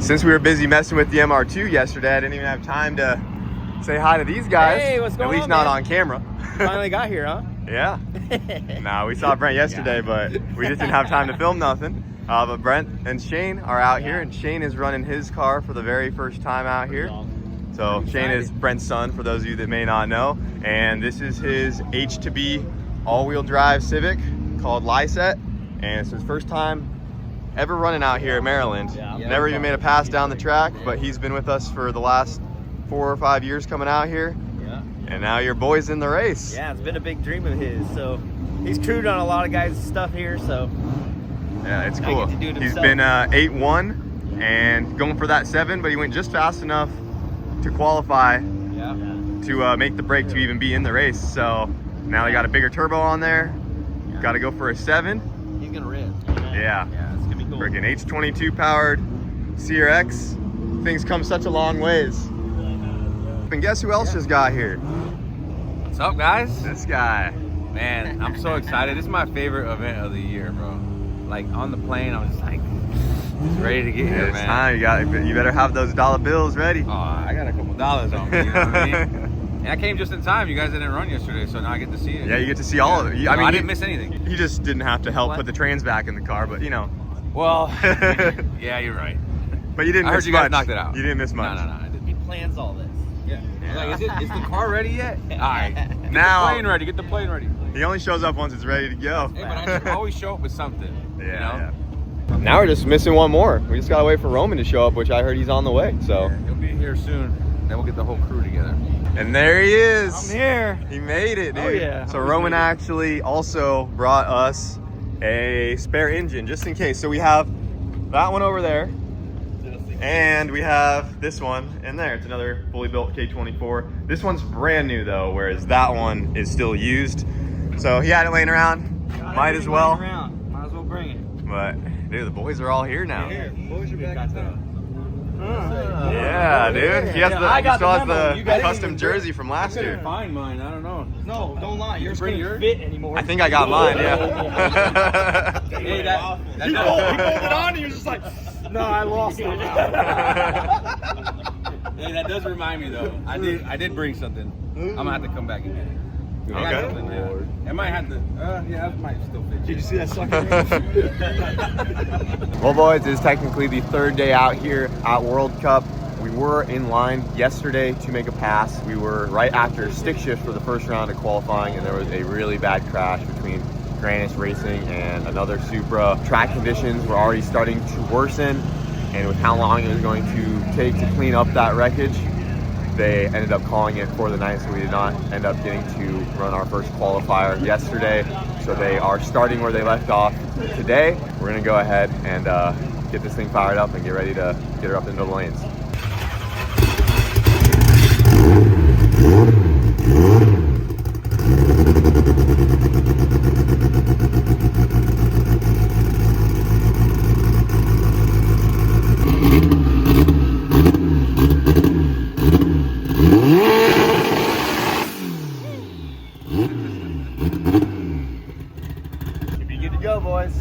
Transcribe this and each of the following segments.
since we were busy messing with the MR2 yesterday, I didn't even have time to say hi to these guys. Hey, what's going on? At least not man? on camera. Finally got here, huh? Yeah. Nah, we saw Brent yesterday, but we just didn't have time to film nothing. But Brent and Shane are out here, and Shane is running his car for the very first time out here. So Shane is Brent's son, for those of you that may not know. And this is his H2B all-wheel drive Civic called Lyset. And it's his first time ever running out here at Maryland. Never even made a pass down the track, but he's been with us for the last 4 or 5 years coming out here. And now your boy's in the race. Yeah, it's been a big dream of his. So he's crewed on a lot of guys' stuff here, so yeah, it's cool. He's himself. Been 8-1 and going for that 7, but he went just fast enough to qualify to make the break to even be in the race. So now he got a bigger turbo on there. Got to go for a 7. He's gonna rip. Yeah, it's gonna be cool. Freaking H22 powered CRX. Things come such a long ways. And guess who else just got here? What's up, guys? This guy. Man, I'm so excited. This is my favorite event of the year, bro. Like on the plane, I was just like, just ready to get here, It's man. time. You better have those dollar bills ready. Oh, I got a couple dollars on me, you know what I mean? And I came just in time. You guys didn't run yesterday, so now I get to see it. Yeah, you get to see all of it. I mean, I didn't miss anything. He just didn't have to help put the trans back in the car, but you know. Well, yeah, you're right. But you didn't I miss heard you guys much. knocked it out. You didn't miss much. No, I didn't. He plans all this. Yeah. Like, is the car ready yet? All right. Get Now, the plane ready. Get the plane ready. he only shows up once it's ready to go. Hey, but I should always show up with something. Yeah. Now we're just missing one more. We just gotta wait for Roman to show up, which I heard he's on the way. So He'll be here soon. Then we'll get the whole crew together. and there he is. I'm here. He made it, dude. Oh, yeah. So Roman actually also brought us a spare engine just in case. So we have that one over there, and we have this one in there. It's another fully built K24. This one's brand new though, whereas that one is still used. So he had it laying around. Might as well. Might as well bring it. But dude, the boys are all here now. Boys are back. Yeah, dude. He has I he got still the has memo. the You guys custom didn't jersey from last year. Find mine. I don't know. No, don't lie. Yours bring couldn't yours? fit anymore. I think I got mine, yeah. Hey, He pulled it on and he was just like, no, I lost it. Hey, that does remind me though. I did bring something. I'm gonna have to come back and get it. I got Okay. something, yeah. It might have to. Yeah, it might still fit. Did you see that sucker? Well, boys, it is technically the 3rd day out here at World Cup. We were in line yesterday to make a pass. We were right after stick shift for the first round of qualifying, and there was a really bad crash between Grannis Racing and another Supra. Track conditions were already starting to worsen, and with how long it was going to take to clean up that wreckage, they ended up calling it for the night, so we did not end up getting to run our first qualifier yesterday. So they are starting where they left off today. We're gonna go ahead and get this thing fired up and get ready to get her up into the lanes. Should be good to go, boys.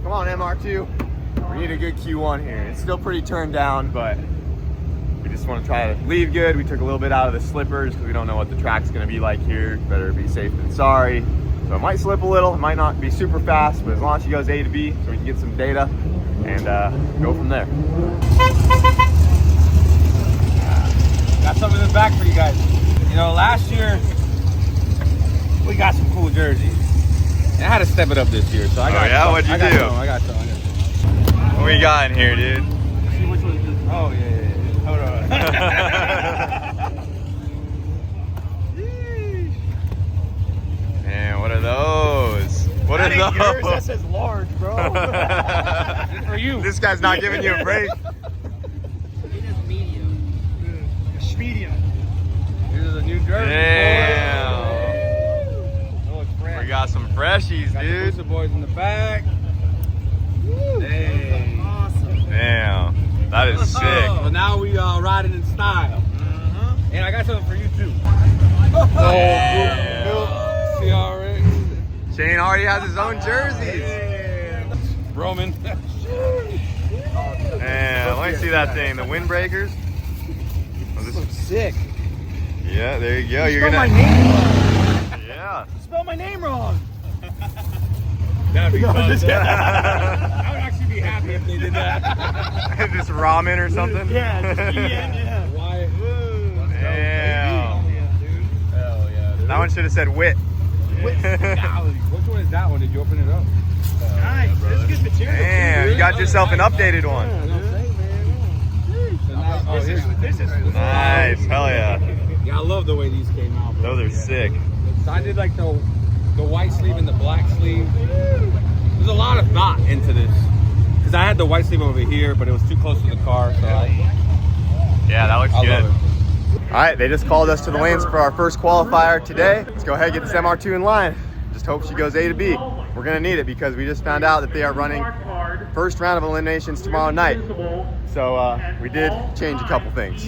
Come on, MR2. We need a good Q1 here. It's still pretty turned down, but we just want to try to leave good. We took a little bit out of the slippers because we don't know what the track's going to be like here. Better be safe than sorry. So it might slip a little. It might not be super fast, but as long as she goes A to B, so we can get some data and go from there. Got something in the back for you guys. You know, last year we got some cool jerseys. And I had to step it up this year, so I got. Oh yeah, what'd you do? I got some. What we got in here, dude? See which one is this? Oh yeah. Hold on. Man, what are those? What are those? Yours, that says large, bro. For you. This guy's not giving you a break. It is medium. Medium. Here's a new jersey. Damn. Oh, it's fresh. We got some freshies, Got dude. the boys in the back. Dang. Awesome. Damn. That is sick. So now we riding in style. And I got something for you too. Damn. CRX. Shane already has his own jerseys. Roman. And let me see that thing. The windbreakers. Oh, This looks sick. Yeah, there you go. You You're spelled gonna. my name wrong. Yeah. You spelled my name wrong. That'd be fun. Yeah. I would actually be happy if they did that. Just ramen or something. Yeah, just yeah. Why? Damn. Hell yeah, dude. That one should have said wit. Which one is that one? Did you open it up? Nice. This is good material. Damn, you got yourself an updated one. This is Nice, hell yeah. Yeah, I love the way these came out, bro. Those are sick. So I did like the white sleeve and the black sleeve. There's a lot of thought into this. Because I had the white sleeve over here, but it was too close to the car. So Yeah, that looks I good. love it. All right, they just called us to the lanes for our first qualifier today. Let's go ahead and get this MR2 in line. Just hope she goes A to B. We're gonna need it because we just found out that they are running first round of eliminations tomorrow night. So we did change a couple things.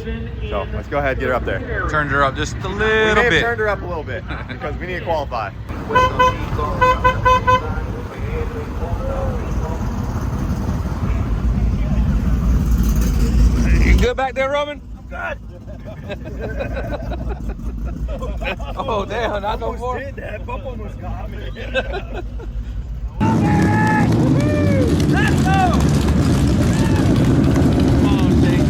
So let's go ahead and get her up there. Turned her up just a We little may have bit. turned her up a little bit because we need to qualify. You good back there, Roman? I'm good. Oh, damn, not no more. That bump almost got me. Let's go! Come on, Jake.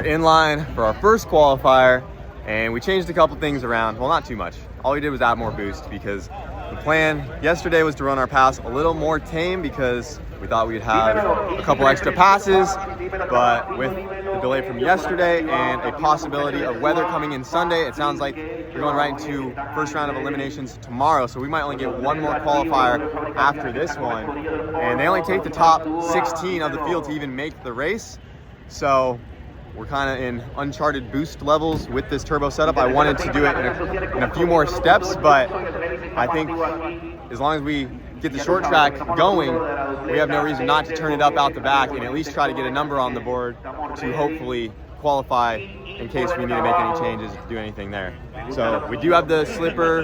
In line for our first qualifier, and we changed a couple things around. Well, not too much. All we did was add more boost because the plan yesterday was to run our pass a little more tame because we thought we'd have a couple extra passes, but with the delay from yesterday and a possibility of weather coming in Sunday, it sounds like we're going right into first round of eliminations tomorrow, so we might only get one more qualifier after this one, and they only take the top 16 of the field to even make the race. So we're kind of in uncharted boost levels with this turbo setup. I wanted to do it in a few more steps, but I think as long as we get the short track going, we have no reason not to turn it up out the back and at least try to get a number on the board to hopefully qualify in case we need to make any changes to do anything there. So we do have the slipper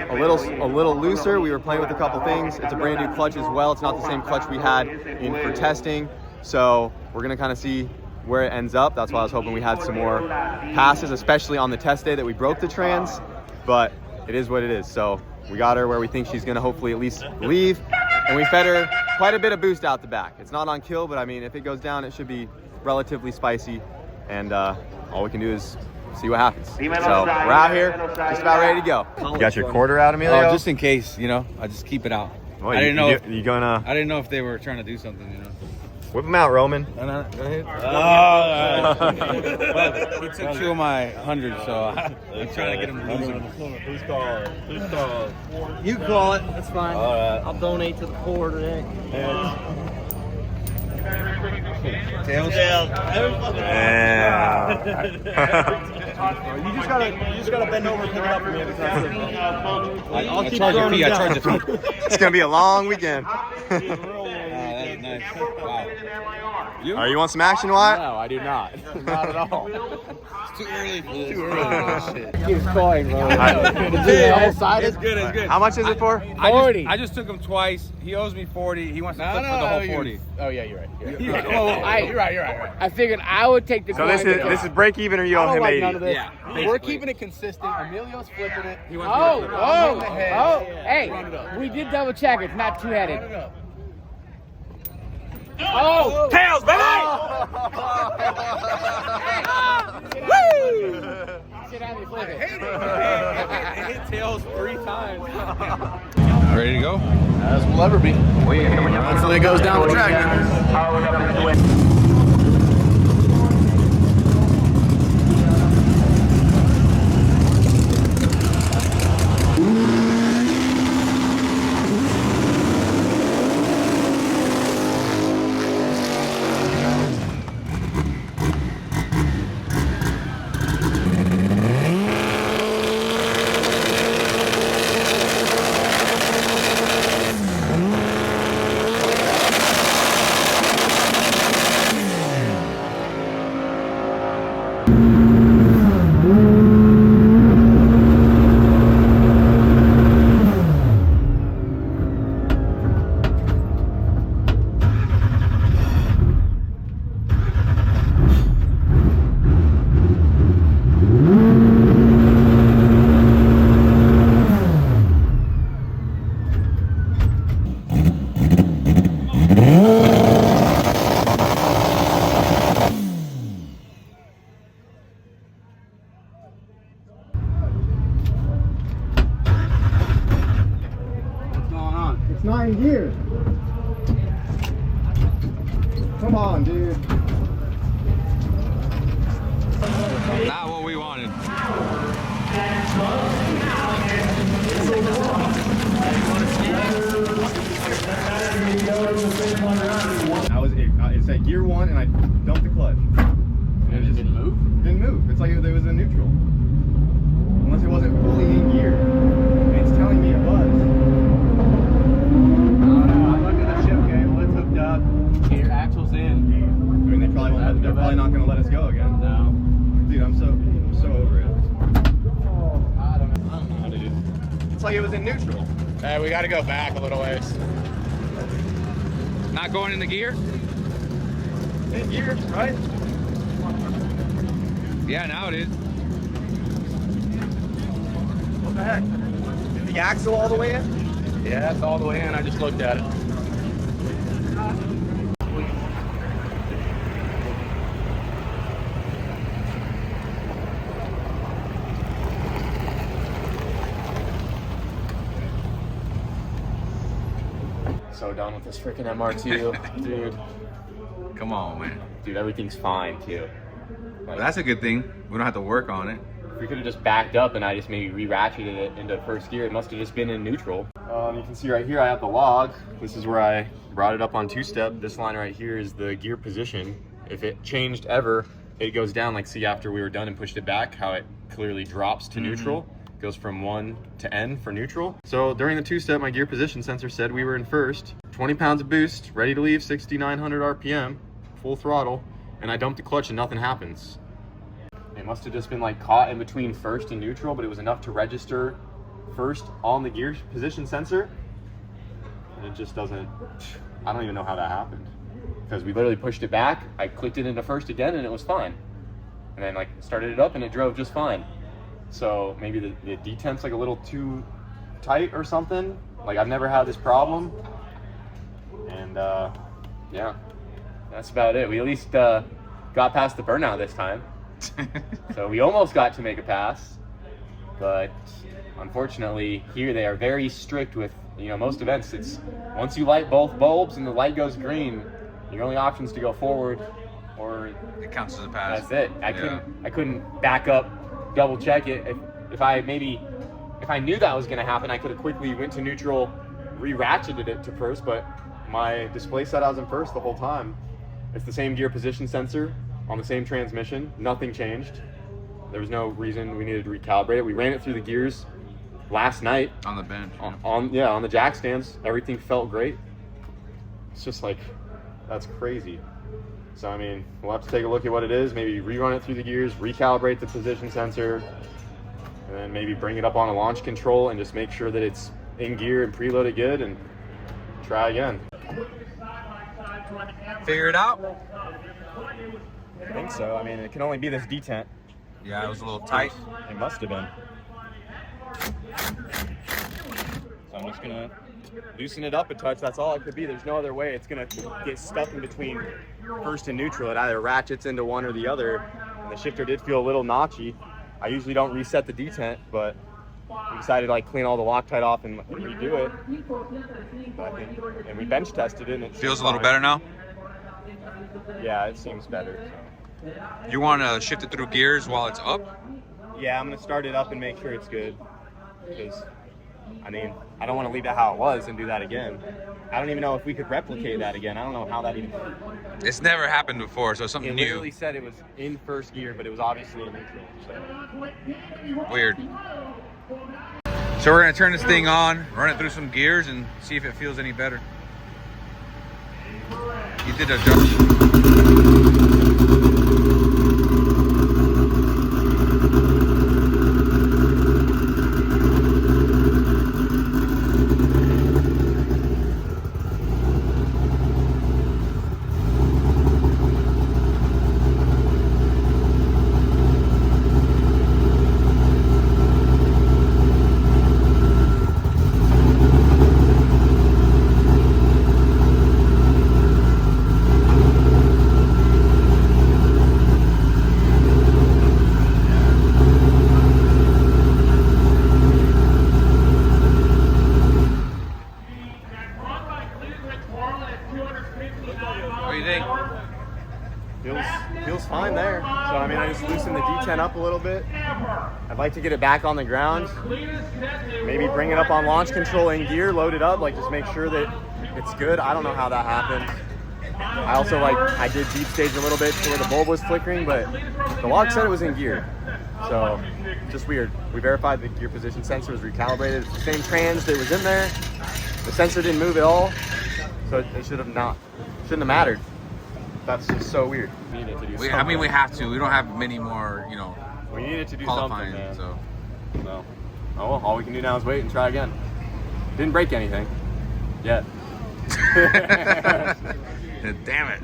a little looser. We were playing with a couple things. It's a brand new clutch as well. It's not the same clutch we had in for testing. So we're gonna kind of see where it ends up. That's why I was hoping we had some more passes, especially on the test day that we broke the trans, but it is what it is. So we got her where we think she's gonna hopefully at least leave, and we fed her quite a bit of boost out the back. It's not on kill, but I mean, if it goes down, it should be relatively spicy, and all we can do is see what happens. So we're out here, just about ready to go. You got your quarter out, Emilio? Oh, just in case, you know, I just keep it out. Well, I didn't know. I didn't know if they were trying to do something, you know. Whip them out, Roman. Go ahead. He took 2 of my 100, so I'm trying to get him to lose them. Who's calling? You call it. That's fine. All right. I'll donate to the poor today. Tails? Yeah. You just gotta bend over and pick it up for me every time. I'll I keep charge a throwing fee. them I charge a down. fee. It's gonna be a long weekend. That is nice. Wow. You want some action, Wyatt? No, I do not. Not at all. It's too early for this. Shit. Keep going, bro. It's good. It's good. How much is it for? 40. I just took him twice. He owes me 40. He wants to flip for the whole 40. Oh yeah, you're right. You're right. I figured I would take the So coin. this is break even, or you owe him 80? Yeah. We're keeping it consistent. Emilio's flipping it. He wants to flip it. Hey, we did double check. It's not two-headed. Oh! Tails, baby! Woo! Sit down and flip it. It hit tails 3 times. Ready to go? As we'll ever be. Until it goes down the tractor. Come on, dude. Not what we wanted. It's at gear 1 and I dumped the clutch. And it just didn't move? Didn't move. It's like it was in neutral. Unless it wasn't fully in gear. And it's telling me it was. I don't know. I looked at the ship cable. It's hooked up. Your axle's in. I mean, they're probably not going to let us go again. No. Dude, I'm so over it. I don't know, dude. It's like it was in neutral. Hey, we got to go back a little ways. Not going in the gear? In gear, right? Yeah, now it is. What the heck? Is the axle all the way in? Yeah, it's all the way in. I just looked at it. So done with this freaking MR2, dude. Come on, man. Dude, everything's fine too. Well, that's a good thing. We don't have to work on it. If we could have just backed up and I just maybe re-ratcheted it into first gear, it must have just been in neutral. You can see right here I have the log. This is where I brought it up on two-step. This line right here is the gear position. If it changed ever, it goes down. Like see after we were done and pushed it back, how it clearly drops to neutral. Goes from 1 to N for neutral. So during the two-step, my gear position sensor said we were in first. 20 pounds of boost, ready to leave, 6,900 RPM, full throttle, and I dumped the clutch and nothing happens. It must have just been like caught in between first and neutral, but it was enough to register first on the gear position sensor. And it just doesn't, I don't even know how that happened. Because we literally pushed it back, I clicked it into first again and it was fine. And then like started it up and it drove just fine. So maybe the detent's like a little too tight or something. Like I've never had this problem. And yeah, that's about it. We at least got past the burnout this time. So we almost got to make a pass, but unfortunately here they are very strict with, you know, most events it's once you light both bulbs and the light goes green, your only option is to go forward or It counts as a pass. that's it. I couldn't back up, double check it. If I knew that was gonna happen, I could have quickly went to neutral, re-ratcheted it to first, but my display said I was in first the whole time. It's the same gear position sensor on the same transmission, nothing changed. There was no reason we needed to recalibrate it. We ran it through the gears last night. On the bench. On the jack stands, everything felt great. It's just like, that's crazy. So I mean, we'll have to take a look at what it is, maybe rerun it through the gears, recalibrate the position sensor, and then maybe bring it up on a launch control and just make sure that it's in gear and preload it good and try again. Figure it out? I think so. I mean, it can only be this detent. Yeah, it was a little tight. It must have been. So I'm just gonna loosen it up a touch. That's all it could be. There's no other way. It's gonna get stuck in between first and neutral. It either ratchets into one or the other. And the shifter did feel a little notchy. I usually don't reset the detent, but we decided to like clean all the Loctite off and redo it. And we bench tested it and it Feels a little better now? Yeah, it seems better. So. You want to shift it through gears while it's up? Yeah, I'm gonna start it up and make sure it's good. Because, I mean, I don't want to leave it how it was and do that again. I don't even know if we could replicate that again. I don't know how that even. It's never happened before, so it's something It new. literally said it was in first gear, but it was obviously in neutral. So. Weird. So we're gonna turn this thing on, run it through some gears, and see if it feels any better. You did adjust. Feels fine there. So I mean, I just loosened the D10 up a little bit. I'd like to get it back on the ground. Maybe bring it up on launch control in gear, load it up, like just make sure that it's good. I don't know how that happened. I also I did deep stage a little bit to where the bulb was flickering, but the log said it was in gear. So just weird. We verified the gear position sensor was recalibrated. It's the same trans that was in there. The sensor didn't move at all. So it shouldn't have mattered. That's just so weird. We needed to do something. I mean, we have to. We don't have many more, you know, we needed to do qualifying, something, man. So. Oh, well, all we can do now is wait and try again. Didn't break anything yet. Damn it.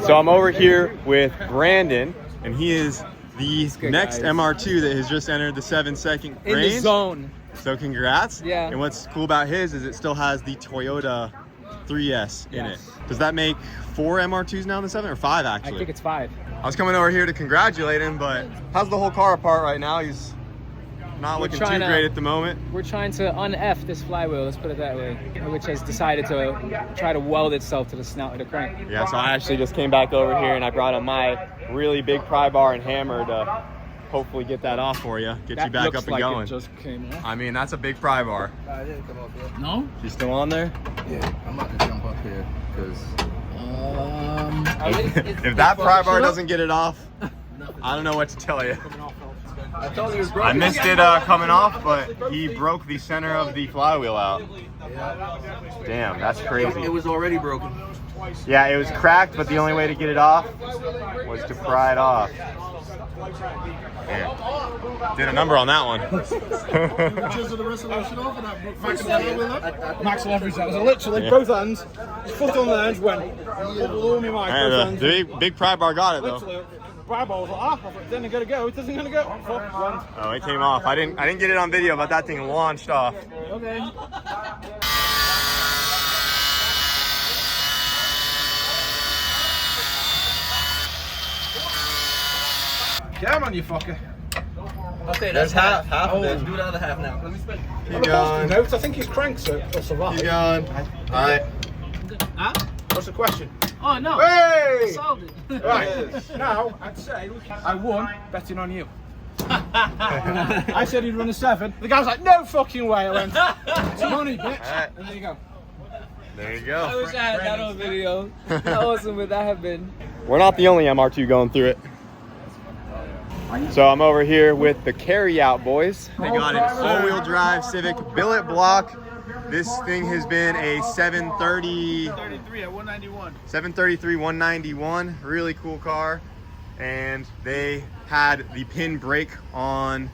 So I'm over here with Brandon. And he is the next guys. MR2 that has just entered the 7-second In range. the zone. So congrats. Yeah. And what's cool about his is it still has the Toyota 3S in it. Yes. Does that make 4 MR2s now in the 7 or 5 actually? I think it's 5. I was coming over here to congratulate him, but how's the whole car apart right now? He's not looking too great at the moment. We're trying to un-F this flywheel, let's put it that way, which has decided to try to weld itself to the snout of the crank. Yeah, so I actually just came back over here and I brought him my really big pry bar and hammer to hopefully get that off for you, get you back up and like going. It just came off. I mean, that's a big pry bar. I didn't come up yet. No? She's still on there? Yeah, I'm about to jump up here because If that pry bar doesn't get it off, I don't know what to tell you. I told you it was I broken. missed it coming off, but he broke the center of the flywheel out. Damn, that's crazy. It was already broken. Yeah, it was cracked, but the only way to get it off was to pry it off. Damn. Did a number on that one. Max leverage. That was literally both hands, foot on the hands, went. Full me mic, both hands. The big pry bar got it though. Literally, pry bar was like, it didn't gonna go. It isn't gonna go. Fuck, went. Oh, it came off. I didn't get it on video, but that thing launched off. Okay. Come on, you fucker. Okay, that's half of it. Do the other half now. Let me spin. Keep going. Notes. I think his cranks will survive. Keep going. All right. Huh? What's the question? Oh, no. Hey! Solved it. Right. Now, I'd say I won betting on you. I said he'd run a 7. The guy's like, no fucking way. I went, it's money, bitch. Right. And there you go. There you I go. wish I had that on video. How awesome would that have been? We're not the only MR2 going through it. So I'm over here with the carry-out boys. They got an all-wheel drive Civic billet block. This thing has been a 733 191. Really cool car. And they had the pin brake on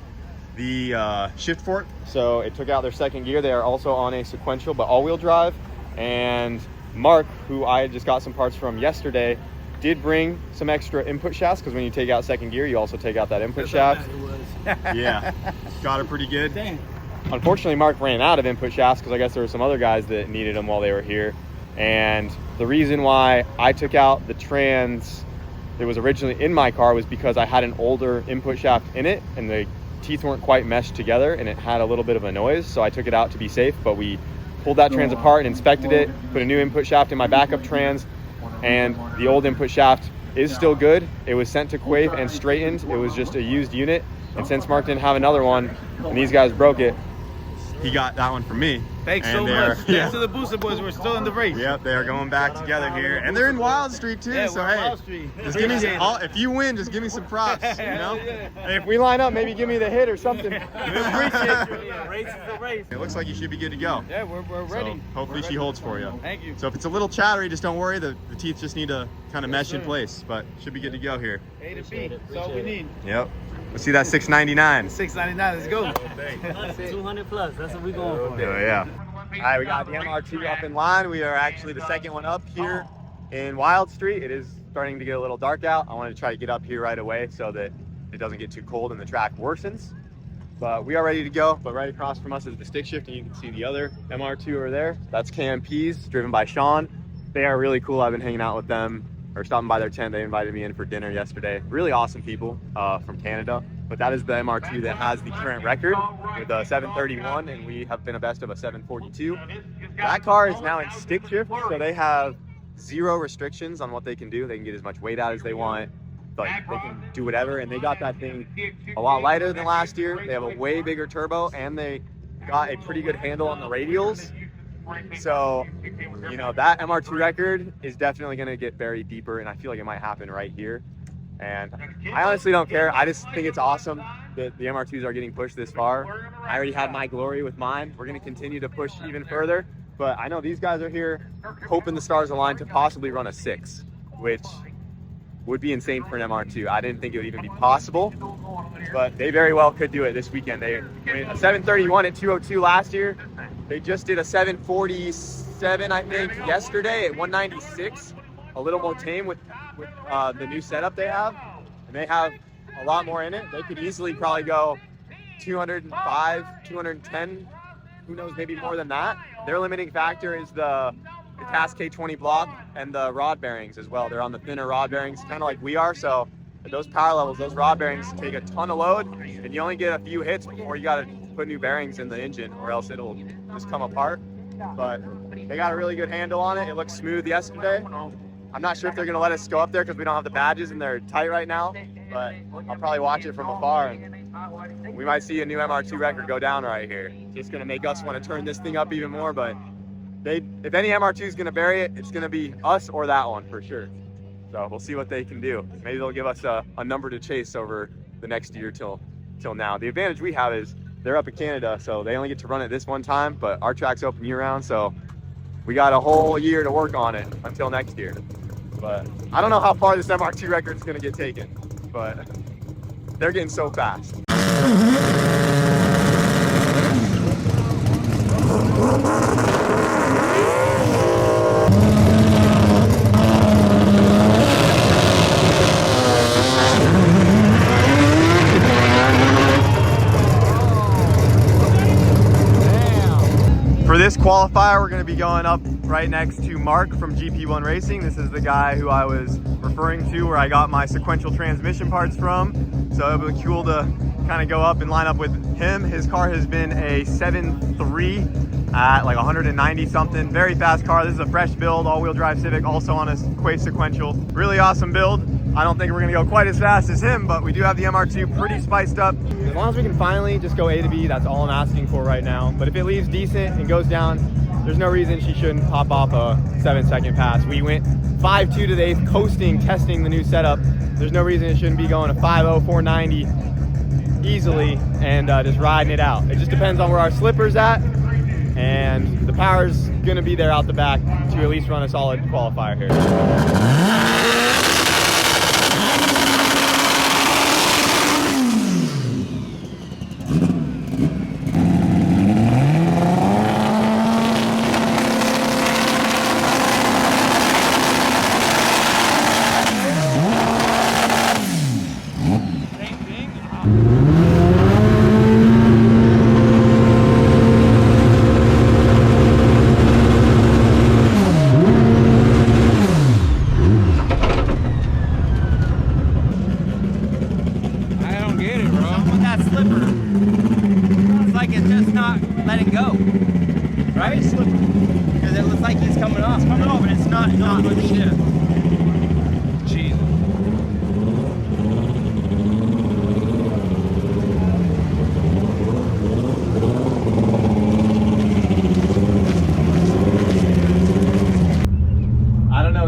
the shift fork. So it took out their second gear. They are also on a sequential but all-wheel drive. And Mark, who I just got some parts from yesterday, did bring some extra input shafts, because when you take out second gear, you also take out that input shaft. Yeah, got it pretty good. Dang. Unfortunately, Mark ran out of input shafts because I guess there were some other guys that needed them while they were here. And the reason why I took out the trans that was originally in my car was because I had an older input shaft in it and the teeth weren't quite meshed together and it had a little bit of a noise. So I took it out to be safe, but we pulled that trans apart and inspected it, put a new input shaft in my backup trans, and the old input shaft is still good. It was sent to Quave and straightened. It was just a used unit. And since Mark didn't have another one and these guys broke it, he got that one from me. Thanks And so they're- much. Thanks to the Booster Boys, we're still in the race. Yep, they are going back together here. And they're in Wild Street too, Yeah, so we're hey. Wild Street. Just give me some, if you win, just give me some props, you know? And if we line up, maybe give me the hit or something. Race is a race. It looks like you should be good to go. Yeah, we're ready. So hopefully she holds for you. Thank you. So if it's a little chattery, just don't worry. The teeth just need to kind of mesh in place, but should be good to go here. A to B. That's all we need. Yep. Let's see that 699. $6.99. Let's go. 200 plus. That's what we going for. Oh yeah. All right, we got the MR2 up in line. We are actually the second one up here in Wild Street. It is starting to get a little dark out. I wanted to try to get up here right away so that it doesn't get too cold and the track worsens. But we are ready to go. But right across from us is the stick shift, and you can see the other MR2 over there. That's KMP's, driven by Sean. They are really cool. I've been hanging out with them, or stopping by their tent. They invited me in for dinner yesterday. Really awesome people from Canada. But that is the MR2 that has the current record with a 731, and we have been a best of a 742. That car is now in stick shift, so they have 0 restrictions on what they can do. They can get as much weight out as they want. Like, they can do whatever, and they got that thing a lot lighter than last year. They have a way bigger turbo, and they got a pretty good handle on the radials. So, you know, that MR2 record is definitely going to get buried deeper, and I feel like it might happen right here. And I honestly don't care. I just think it's awesome that the MR2s are getting pushed this far. I already had my glory with mine. We're going to continue to push even further. But I know these guys are here hoping the stars align to possibly run a 6, which would be insane for an MR2. I didn't think it would even be possible, but they very well could do it this weekend. They made a 731 at 202 last year. They just did a 747, I think, yesterday at 196. A little more tame with the new setup they have, and they have a lot more in it. They could easily probably go 205, 210, who knows, maybe more than that. Their limiting factor is the TAS K20 block and the rod bearings as well. They're on the thinner rod bearings, kind of like we are. So at those power levels, those rod bearings take a ton of load, and you only get a few hits before you got to put new bearings in the engine, or else it'll just come apart. But they got a really good handle on it. It looks smooth yesterday. I'm not sure if they're going to let us go up there because we don't have the badges and they're tight right now, but I'll probably watch it from afar, and we might see a new MR2 record go down right here. It's going to make us want to turn this thing up even more, but if any MR2 is going to bury it, it's going to be us or that one for sure. So we'll see what they can do. Maybe they'll give us a number to chase over the next year till now. The advantage we have is they're up in Canada, so they only get to run it this one time, but our track's open year-round, so we got a whole year to work on it until next year. But I don't know how far this MR2 record is going to get taken, but they're getting so fast. For this qualifier, we're going to be going up right next to Mark from GP1 Racing. This is the guy who I was referring to, where I got my sequential transmission parts from. So it'll be cool to kind of go up and line up with him. His car has been a 7.3 at like 190 something. Very fast car. This is a fresh build, all-wheel drive Civic, also on a Quake sequential. Really awesome build. I don't think we're gonna go quite as fast as him, but we do have the MR2 pretty spiced up. As long as we can finally just go A to B, that's all I'm asking for right now. But if it leaves decent and goes down, there's no reason she shouldn't pop off a 7-second pass. We went 5.2 to the 8th, coasting, testing the new setup. There's no reason it shouldn't be going to 5.0, 490 easily and just riding it out. It just depends on where our slipper's at, and the power's gonna be there out the back to at least run a solid qualifier here.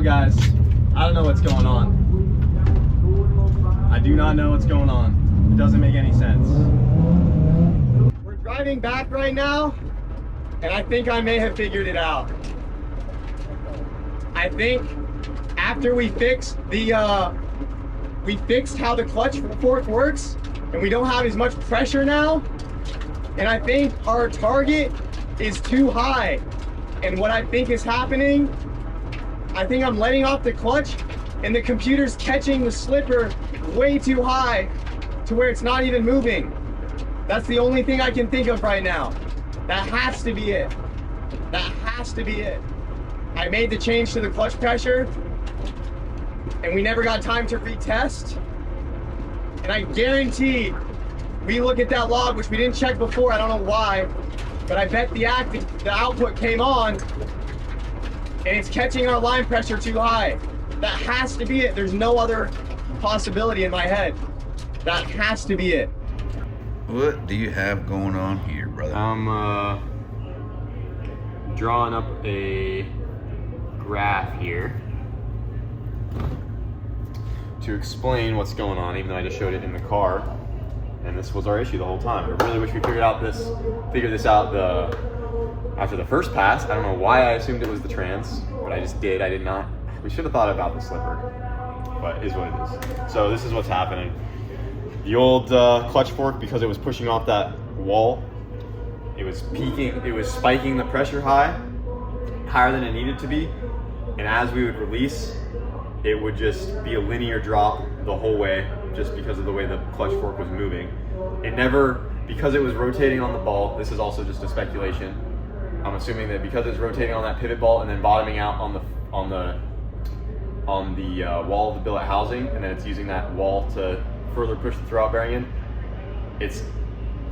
Guys, I don't know what's going on. I do not know what's going on. It doesn't make any sense. We're driving back right now, and I think I may have figured it out. I think after we fixed how the clutch fork works, and we don't have as much pressure now, and I think our target is too high. And what I think is happening, I think I'm letting off the clutch and the computer's catching the slipper way too high to where it's not even moving. That's the only thing I can think of right now. That has to be it. That has to be it. I made the change to the clutch pressure and we never got time to retest. And I guarantee we look at that log, which we didn't check before, I don't know why, but I bet the output came on and it's catching our line pressure too high. That has to be it. There's no other possibility in my head. That has to be it. What do you have going on here, brother? I'm drawing up a graph here to explain what's going on, even though I just showed it in the car. And this was our issue the whole time. I really wish we figured this out after the first pass. I don't know why I assumed it was the trans, but I just did. I did not. We should have thought about the slipper, but it is what it is. So this is what's happening. The old clutch fork, because it was pushing off that wall, it was peaking, it was spiking the pressure higher than it needed to be. And as we would release, it would just be a linear drop the whole way, just because of the way the clutch fork was moving. It never, because it was rotating on the ball, this is also just a speculation. I'm assuming that because it's rotating on that pivot ball and then bottoming out on the wall of the billet housing, and then it's using that wall to further push the throwout bearing in, it's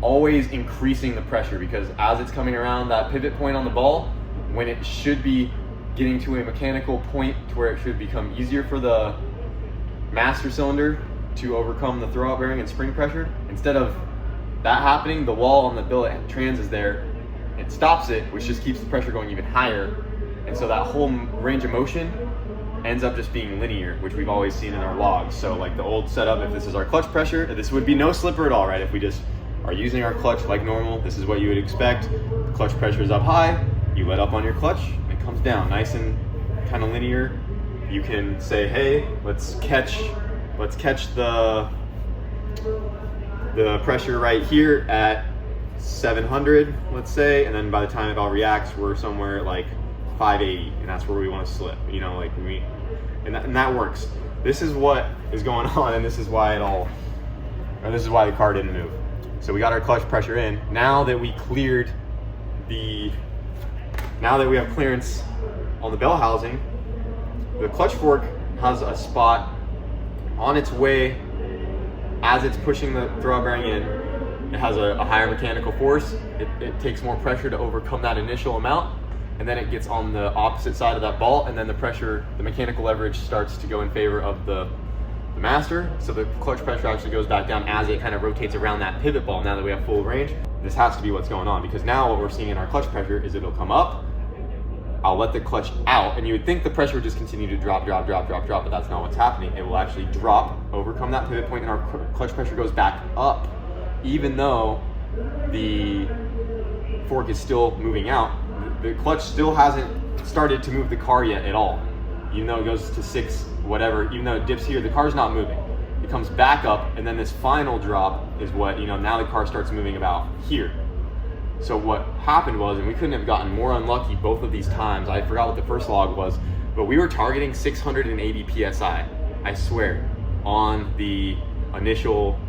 always increasing the pressure, because as it's coming around that pivot point on the ball, when it should be getting to a mechanical point to where it should become easier for the master cylinder to overcome the throwout bearing and spring pressure, instead of that happening, the wall on the billet trans is there, it stops it, which just keeps the pressure going even higher, and so that whole range of motion ends up just being linear, which we've always seen in our logs. So like the old setup, if this is our clutch pressure, this would be no slipper at all, right? If we just are using our clutch like normal, this is what you would expect. The clutch pressure is up high, you let up on your clutch, and it comes down nice and kind of linear. You can say, hey, let's catch the pressure right here at 700, let's say, and then by the time it all reacts, we're somewhere at like 580, and that's where we want to slip, you know, like and that works. This is what is going on, and this is why the car didn't move. So we got our clutch pressure in. Now that we have clearance on the bell housing, the clutch fork has a spot on its way as it's pushing the throwout bearing in. It has a higher mechanical force. It takes more pressure to overcome that initial amount, and then it gets on the opposite side of that ball, and then the mechanical leverage starts to go in favor of the master. So the clutch pressure actually goes back down as it kind of rotates around that pivot ball. Now that we have full range, this has to be what's going on, because now what we're seeing in our clutch pressure is it'll come up, I'll let the clutch out, and you would think the pressure would just continue to drop, but that's not what's happening. It will actually drop, overcome that pivot point, and our clutch pressure goes back up, even though the fork is still moving out. The clutch still hasn't started to move the car yet at all. Even though it goes to 6, whatever, even though it dips here, the car's not moving. It comes back up, and then this final drop is what, now the car starts moving about here. So what happened was, and we couldn't have gotten more unlucky both of these times, I forgot what the first log was, but we were targeting 680 PSI, I swear, on the initial,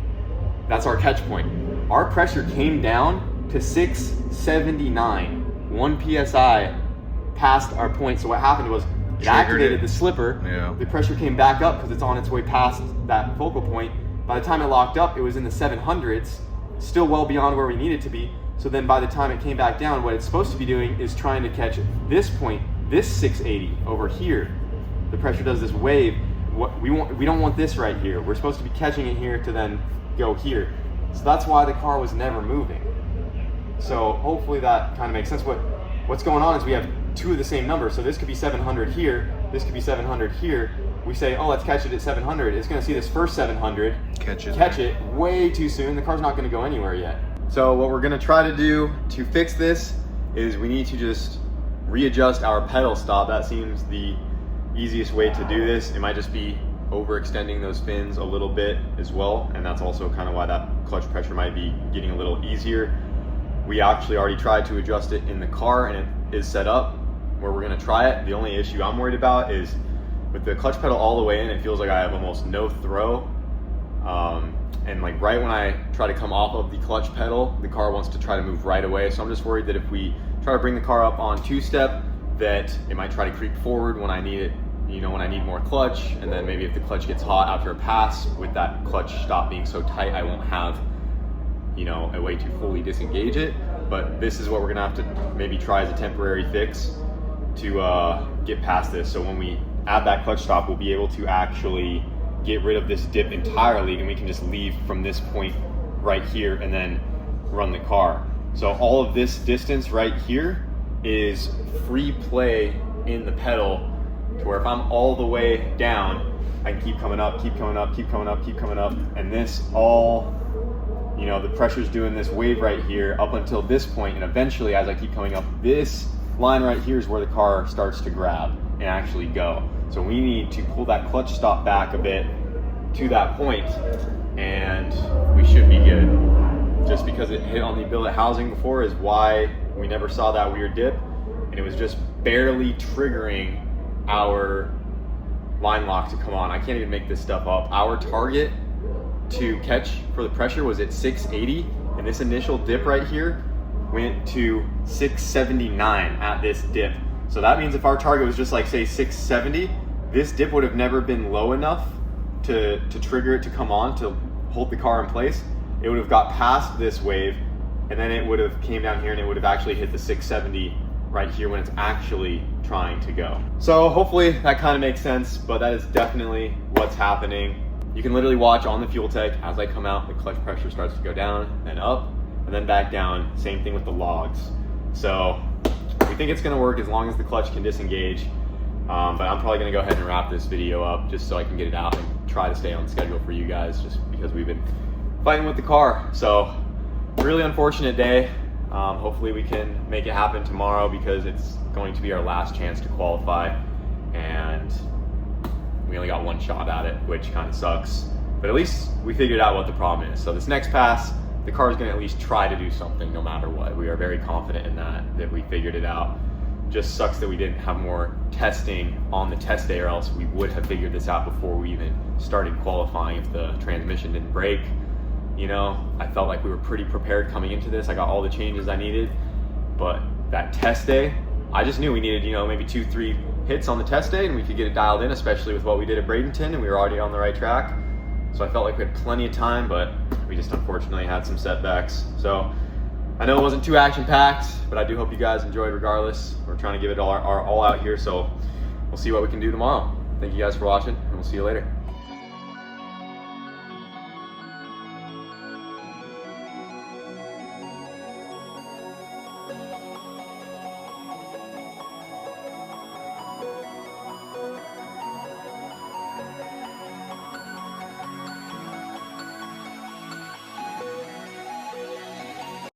that's our catch point. Our pressure came down to 679, 1 PSI past our point. So what happened was, it activated the slipper. Yeah. The pressure came back up because it's on its way past that focal point. By the time it locked up, it was in the 700s, still well beyond where we needed to be. So then by the time it came back down, what it's supposed to be doing is trying to catch this point, this 680 over here. The pressure does this wave. We don't want this right here. We're supposed to be catching it here to then go here. So that's why the car was never moving. So hopefully that kind of makes sense. What's going on is we have two of the same number. So this could be 700 here, this could be 700 here. We say, oh, let's catch it at 700. It's gonna see this first 700, catch it way too soon. The car's not gonna go anywhere yet. So what we're gonna try to do to fix this is we need to just readjust our pedal stop. That seems the easiest way to do this. It might just be overextending those fins a little bit as well, and that's also kind of why that clutch pressure might be getting a little easier. We actually already tried to adjust it in the car, and it is set up where we're gonna try it. The only issue I'm worried about is with the clutch pedal all the way in, it feels like I have almost no throw. And like right when I try to come off of the clutch pedal, the car wants to try to move right away. So I'm just worried that if we try to bring the car up on two-step, that it might try to creep forward when I need it, you know, when I need more clutch. And then maybe if the clutch gets hot after a pass, with that clutch stop being so tight, I won't have, you know, a way to fully disengage it. But this is what we're gonna have to maybe try as a temporary fix to get past this. So when we add that clutch stop, we'll be able to actually get rid of this dip entirely, and we can just leave from this point right here and then run the car. So all of this distance right here is free play in the pedal, to where if I'm all the way down, I can keep coming up, keep coming up, keep coming up, keep coming up, and this all, you know, the pressure's doing this wave right here up until this point, and eventually as I keep coming up, this line right here is where the car starts to grab and actually go. So we need to pull that clutch stop back a bit to that point, and we should be good. Just because it hit on the billet housing before is why we never saw that weird dip, and it was just barely triggering our line lock to come on. I can't even make this stuff up. Our target to catch for the pressure was at 680, and this initial dip right here went to 679 at this dip. So that means if our target was just like say 670, this dip would have never been low enough to trigger it to come on to hold the car in place. It would have got past this wave, and then it would have came down here and it would have actually hit the 670 right here when it's actually trying to go. So hopefully that kind of makes sense, but that is definitely what's happening. You can literally watch on the fuel tech as I come out, the clutch pressure starts to go down and up and then back down. Same thing with the logs. So we think it's gonna work as long as the clutch can disengage. But I'm probably gonna go ahead and wrap this video up just so I can get it out and try to stay on schedule for you guys, just because we've been fighting with the car. So really unfortunate day. Hopefully we can make it happen tomorrow, because it's going to be our last chance to qualify, and we only got one shot at it, which kind of sucks. But at least we figured out what the problem is. So this next pass, the car is going to at least try to do something no matter what. We are very confident in that we figured it out. Just sucks that we didn't have more testing on the test day, or else we would have figured this out before we even started qualifying if the transmission didn't break. You know, I felt like we were pretty prepared coming into this. I got all the changes I needed, but that test day, I just knew we needed, you know, maybe 2-3 hits on the test day and we could get it dialed in, especially with what we did at Bradenton, and we were already on the right track. So I felt like we had plenty of time, but we just unfortunately had some setbacks. So I know it wasn't too action-packed, but I do hope you guys enjoyed regardless. We're trying to give it our all out here, so we'll see what we can do tomorrow. Thank you guys for watching, and we'll see you later.